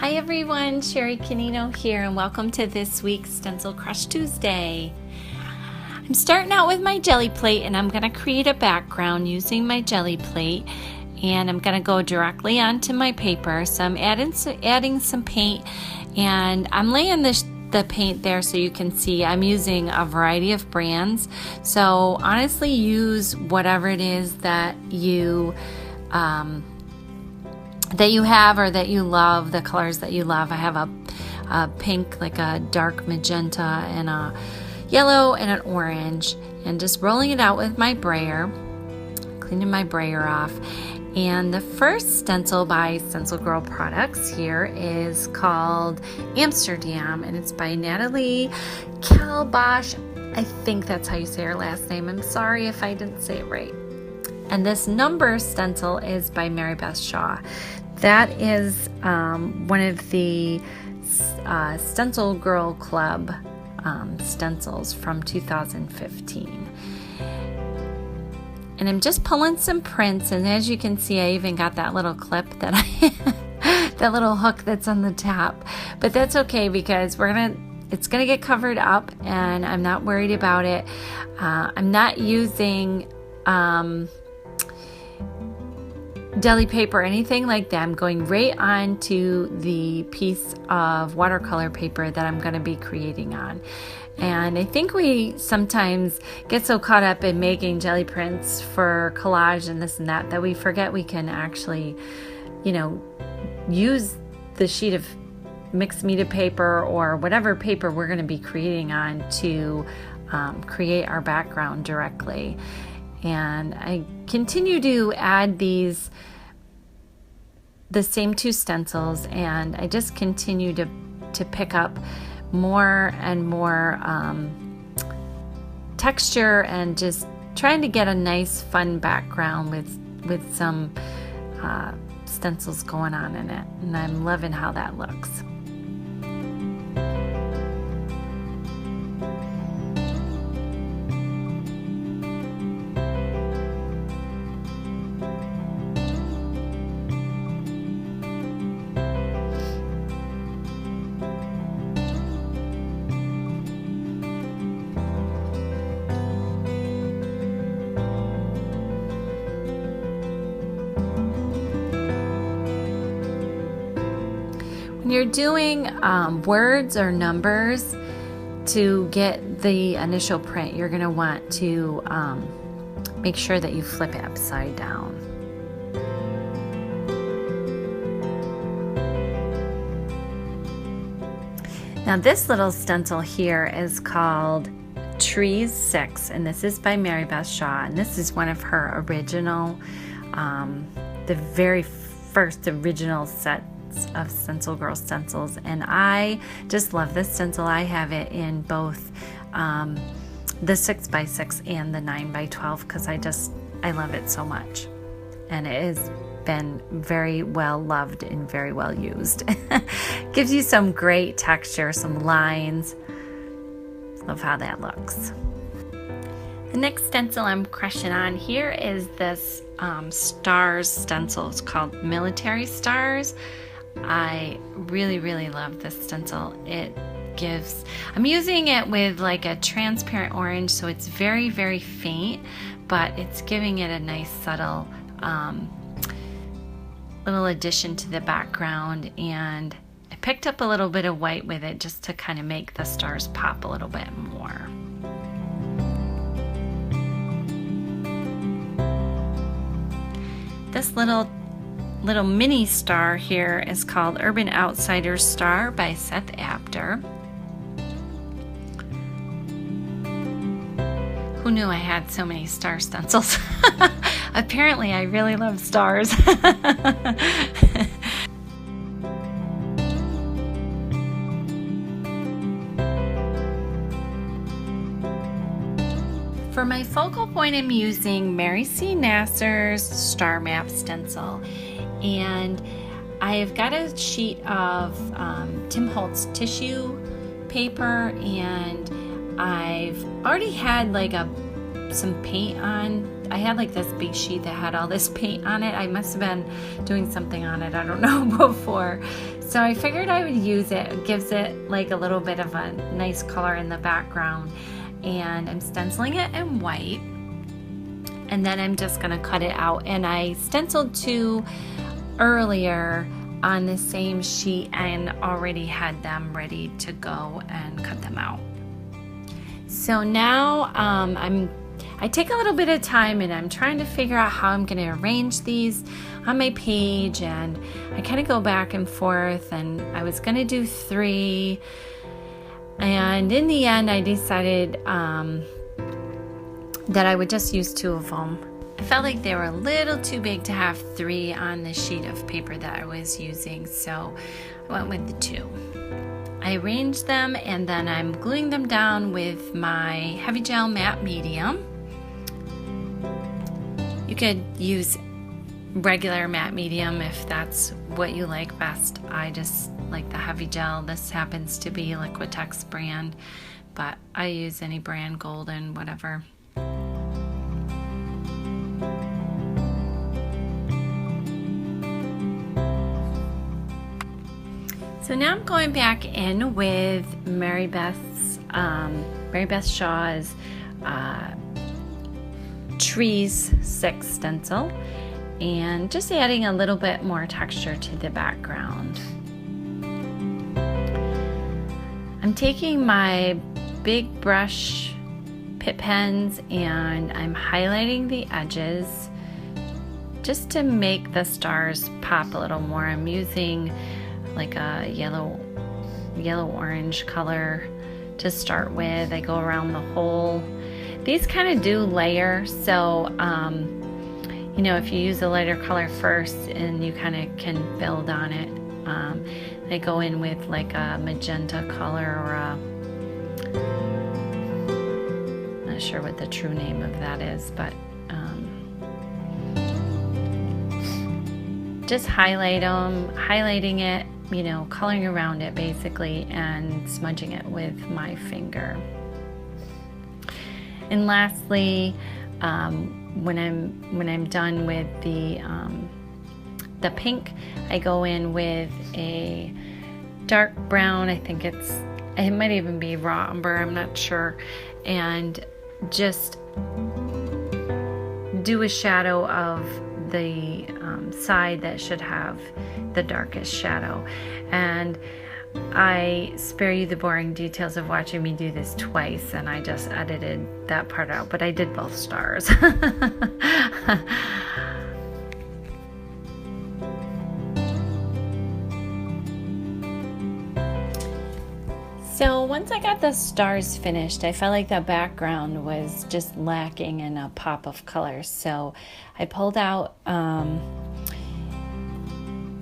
Hi everyone, Sherry Canino here, and welcome to this week's Stencil Crush Tuesday. I'm starting out with my jelly plate, and I'm going to create a background using my jelly plate, and I'm going to go directly onto my paper. So I'm adding some paint, and I'm laying the paint there so you can see I'm using a variety of brands. So honestly, use whatever it is that you have or that you love, the colors that you love. I have a pink, like a dark magenta, and a yellow and an orange, and just rolling it out with my brayer, cleaning my brayer off. And the first stencil by StencilGirl Products here is called Amsterdam, and it's by Nathalie Kalbach. I think that's how you say her last name. I'm sorry if I didn't say it right. And this number stencil is by Marybeth Shaw. That is one of the StencilGirl Club stencils from 2015. And I'm just pulling some prints, and as you can see, I even got that little clip that that little hook that's on the top. But that's okay, because it's gonna get covered up, and I'm not worried about it. I'm not using deli paper or anything like that. I'm going right onto the piece of watercolor paper that I'm going to be creating on. And I think we sometimes get so caught up in making jelly prints for collage and this and that we forget we can actually, use the sheet of mixed media paper or whatever paper we're going to be creating on to create our background directly. And I continue to add the same two stencils, and I just continue to pick up more and more texture, and just trying to get a nice fun background with some stencils going on in it, and I'm loving how that looks. When you're doing words or numbers, to get the initial print, you're going to want to make sure that you flip it upside down. Now this little stencil here is called Trees 6, and this is by Marybeth Shaw, and this is one of her original, the very first original set of StencilGirl Stencils, and I just love this stencil. I have it in both the 6x6 and the 9x12 because I love it so much, and it has been very well loved and very well used. Gives you some great texture, some lines. Love how that looks. The next stencil I'm crushing on here is this stars stencil. It's called Military Stars. I really, really love this stencil. I'm using it with like a transparent orange, so it's very, very faint, but it's giving it a nice subtle little addition to the background, and I picked up a little bit of white with it just to kind of make the stars pop a little bit more. This little mini star here is called Urban Outsiders Star by Seth Apter. Who knew I had so many star stencils? Apparently I really love stars. For my focal point, I'm using Mary C. Nasser's Star Map stencil, and I've got a sheet of Tim Holtz tissue paper, and I've already had like some paint on I had like this big sheet that had all this paint on it. I must have been doing something on it, I don't know, before. So I figured I would use it. It gives it like a little bit of a nice color in the background. And I'm stenciling it in white. And then I'm just gonna cut it out. And I stenciled 2 earlier on the same sheet and already had them ready to go and cut them out. So now I take a little bit of time and I'm trying to figure out how I'm going to arrange these on my page, and I kind of go back and forth, and I was going to do 3, and in the end I decided that I would just use 2 of them. I felt like they were a little too big to have 3 on the sheet of paper that I was using, so I went with the 2. I arranged them and then I'm gluing them down with my heavy gel matte medium. You could use regular matte medium if that's what you like best. I just like the heavy gel. This happens to be Liquitex brand, but I use any brand, Golden, whatever. So now I'm going back in with Marybeth Shaw's Trees 6 stencil, and just adding a little bit more texture to the background. I'm taking my big Brush Pitt Pens and I'm highlighting the edges just to make the stars pop a little more. I'm using like a yellow orange color to start with. I go around the whole. These kind of do layer, so you know, if you use a lighter color first and you kind of can build on it. I go in with like a magenta color or a, not sure what the true name of that is, but just highlighting it, you know, coloring around it basically, and smudging it with my finger. And lastly, when I'm done with the pink, I go in with a dark brown. I think it might even be raw umber, I'm not sure, and just do a shadow of the side that should have the darkest shadow. And I spare you the boring details of watching me do this twice, and I just edited that part out, but I did both stars. So once I got the stars finished, I felt like the background was just lacking in a pop of color. So I pulled out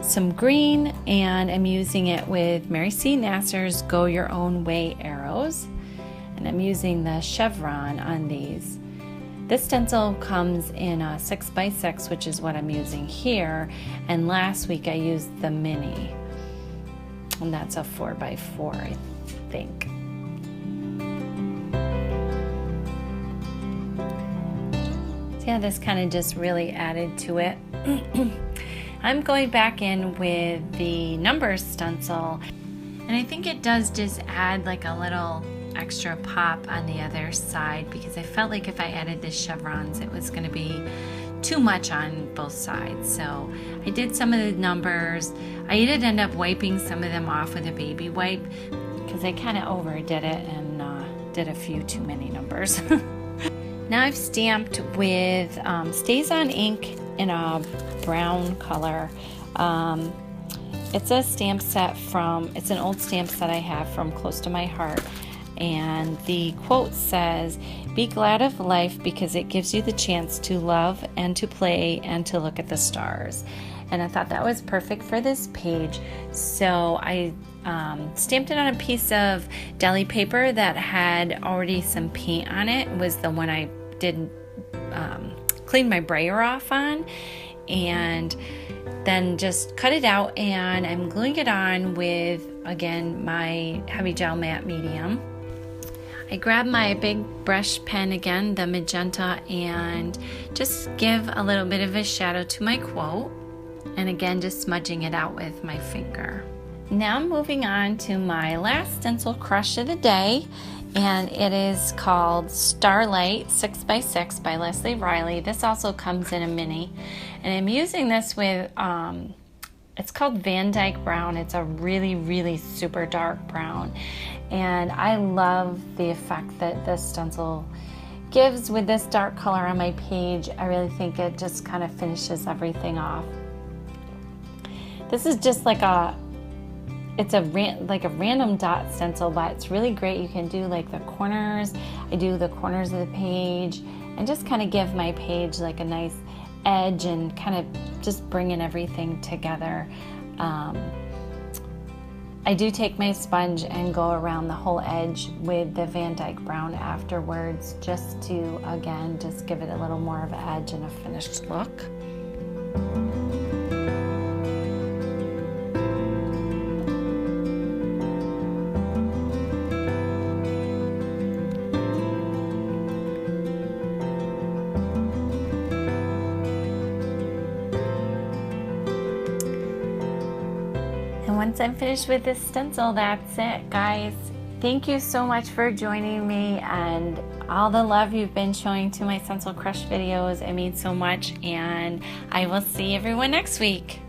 some green, and I'm using it with Mary C. Nasser's Go Your Own Way arrows. And I'm using the chevron on these. This stencil comes in a 6x6, which is what I'm using here. And last week I used the mini. And that's a 4x4, I think. So yeah, this kind of just really added to it. I'm going back in with the numbers stencil, and I think it does just add like a little extra pop on the other side, because I felt like if I added the chevrons it was going to be too much on both sides. So I did some of the numbers. I did end up wiping some of them off with a baby wipe because I kind of overdid it and did a few too many numbers. Now I've stamped with Stays On ink in a brown color. It's a stamp set it's an old stamp set I have from Close to My Heart. And the quote says, "Be glad of life because it gives you the chance to love and to play and to look at the stars." And I thought that was perfect for this page. So I stamped it on a piece of deli paper that had already some paint on it. It was the one I did clean my brayer off on. And then just cut it out, and I'm gluing it on with, again, my heavy gel matte medium. I grab my big brush pen again, the magenta, and just give a little bit of a shadow to my quote. And again, just smudging it out with my finger. Now I'm moving on to my last stencil crush of the day, and it is called Starlight 6x6 by Leslie Riley. This also comes in a mini, and I'm using this with, it's called Van Dyke Brown. It's a really, really super dark brown, and I love the effect that this stencil gives with this dark color on my page. I really think it just kind of finishes everything off. This is just like it's like a random dot stencil, but it's really great. You can do like the corners. I do the corners of the page and just kind of give my page like a nice edge and kind of just bringing everything together. I do take my sponge and go around the whole edge with the Van Dyke Brown afterwards, just to, again, just give it a little more of an edge and a finished look. Once I'm finished with this stencil, that's it, guys. Thank you so much for joining me and all the love you've been showing to my Stencil Crush videos. It means so much, and I will see everyone next week.